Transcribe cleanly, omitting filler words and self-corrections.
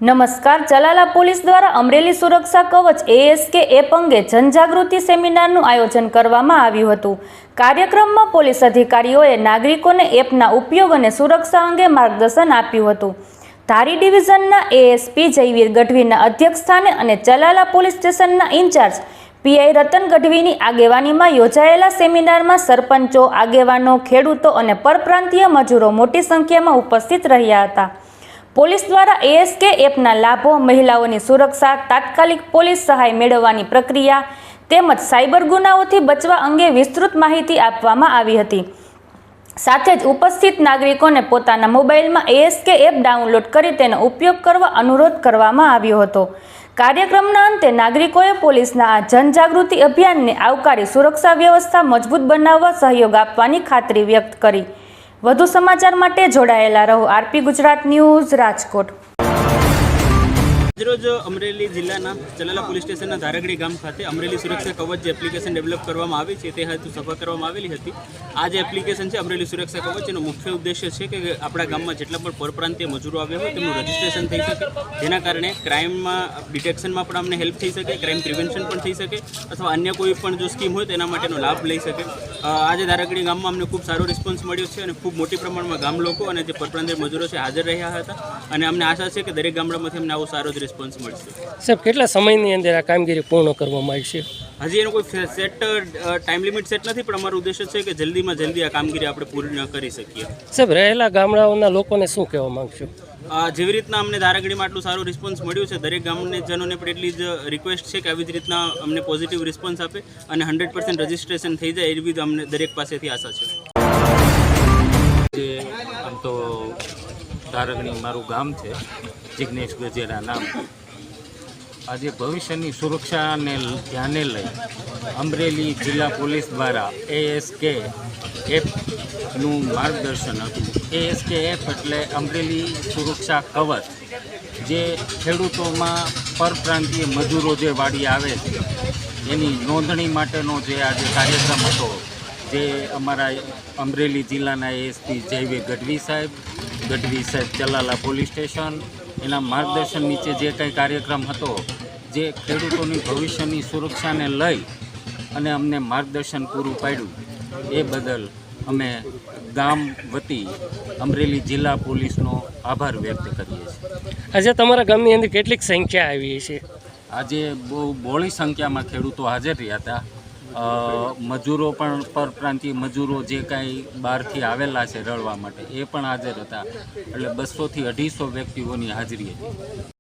નમસ્કાર. ચલાલા પોલીસ દ્વારા અમરેલી સુરક્ષા કવચ ASK એપ અંગે જનજાગૃતિ સેમિનારનું આયોજન કરવામાં આવ્યું હતું. કાર્યક્રમમાં પોલીસ અધિકારીઓએ નાગરિકોને એપના ઉપયોગ અને સુરક્ષા અંગે માર્ગદર્શન આપ્યું હતું. ધારી ડિવિઝનના ASP જયવીર ગઢવીના અધ્યક્ષસ્થાને અને ચલાલા પોલીસ સ્ટેશનના ઇન્ચાર્જ PI રતન ગઢવીની આગેવાનીમાં યોજાયેલા સેમિનારમાં સરપંચો, આગેવાનો, ખેડૂતો અને પરપ્રાંતીય મજૂરો મોટી સંખ્યામાં ઉપસ્થિત રહ્યા હતા. પોલીસ દ્વારા ASK એપના લાભો, મહિલાઓની સુરક્ષા, તાત્કાલિક પોલીસ સહાય મેળવવાની પ્રક્રિયા તેમજ સાયબર ગુનાઓથી બચવા અંગે વિસ્તૃત માહિતી આપવામાં આવી હતી. સાથે જ ઉપસ્થિત નાગરિકોને પોતાના મોબાઈલમાં ASK એપ ડાઉનલોડ કરી તેનો ઉપયોગ કરવા અનુરોધ કરવામાં આવ્યો હતો. કાર્યક્રમના અંતે નાગરિકોએ પોલીસના આ જનજાગૃતિ અભિયાનને આવકારી સુરક્ષા વ્યવસ્થા મજબૂત બનાવવા સહયોગ આપવાની ખાતરી વ્યક્ત કરી. વધુ સમાચાર માટે જોડાયેલા રહો. RP Gujarat news, Rajkot. આજરોજ અમરેલી જિલ્લાના ચલાલા પોલીસ સ્ટેશનના ધારગડી ગામ ખાતે અમરેલી સુરક્ષા કવચ જે એપ્લિકેશન ડેવલપ કરવામાં આવી છે તે હેતુ સભા કરવામાં આવેલી હતી. આ જે એપ્લિકેશન છે અમરેલી સુરક્ષા કવચ, એનો મુખ્ય ઉદ્દેશ્ય છે કે આપણા ગામમાં જેટલા પણ પરપ્રાંતીય મજૂરો આવ્યા હોય તેમનું રજિસ્ટ્રેશન થઈ શકે, જેના કારણે ક્રાઇમમાં ડિટેક્શનમાં પણ અમને હેલ્પ થઈ શકે, ક્રાઇમ પ્રિવેન્શન પણ થઈ શકે અથવા અન્ય કોઈ પણ જો સ્કીમ હોય તેના માટેનો લાભ લઈ શકે. આજે ધારગડી ગામમાં અમને ખૂબ સારો રિસ્પોન્સ મળ્યો છે અને ખૂબ મોટી પ્રમાણમાં ગામ લોકો અને જે પરપ્રાંતીય મજૂરો છે હાજર રહ્યા હતા અને અમને આશા છે કે દરેક ગામડામાંથી અમને આવો સારો જ રિસ્પોન્સ મળશે. સાહેબ, કેટલા સમયની અંદર આ કામગીરી પૂર્ણ કરવામાં આવશે? હજી એનો કોઈ સેટ ટાઈમ લિમિટ સેટ નથી, પણ અમારો ઉદ્દેશ્ય છે કે જલ્દીમાં જલ્દી આ કામગીરી આપણે પૂર્ણ કરી શકીએ. સાહેબ, રહેલા ગામડાઓના લોકોને શું કહેવા માંગશો? જેવી રીતના અમને ધારગડીમાં આટલું સારું રિસ્પોન્સ મળ્યું છે, દરેક ગામજનોને પણ એટલી જ રિક્વેસ્ટ છે કે આવી જ રીતના અમને પોઝિટિવ રિસ્પોન્સ આપે અને 100% રજિસ્ટ્રેશન થઈ જાય એવી જ અમને દરેક પાસેથી આશા છે. આમ તો ધારગડી મારું ગામ છે, જિગ્નેશ ગજેરા નામ. આજે ભવિષ્યની સુરક્ષાને ધ્યાને લઈ અમરેલી જિલ્લા પોલીસ દ્વારા ASK એપનું માર્ગદર્શન હતું. ASK એપ એટલે અમરેલી સુરક્ષા કવચ, જે ખેડૂતોમાં પરપ્રાંતીય મજૂરો જે વાડી આવે છે એની નોંધણી માટેનો જે આજે કાર્યક્રમ હતો, જે અમારા અમરેલી જિલ્લાના ASP જયવીર ગઢવી સાહેબ ચલાલા પોલીસ સ્ટેશન, એના માર્ગદર્શન નીચે જે કંઈ કાર્યક્રમ હતો, જે ખેડૂતોની ભવિષ્યની સુરક્ષાને લઈ અને અમને માર્ગદર્શન પૂરું પાડ્યું, એ બદલ અમે ગામ વતી અમરેલી જિલ્લા પોલીસનો આભાર વ્યક્ત કરીએ છીએ. આજે તમારા ગામની અંદર કેટલીક સંખ્યા આવી છે? આજે બહુ બહોળી સંખ્યામાં ખેડૂતો હાજર રહ્યા હતા. મજૂરો પણ, પરપ્રાંતીય મજૂરો જે કાંઈ બહારથી આવેલા છે રળવા માટે, એ પણ હાજર હતા. એટલે 200 થી 250 વ્યક્તિઓની હાજરી હતી.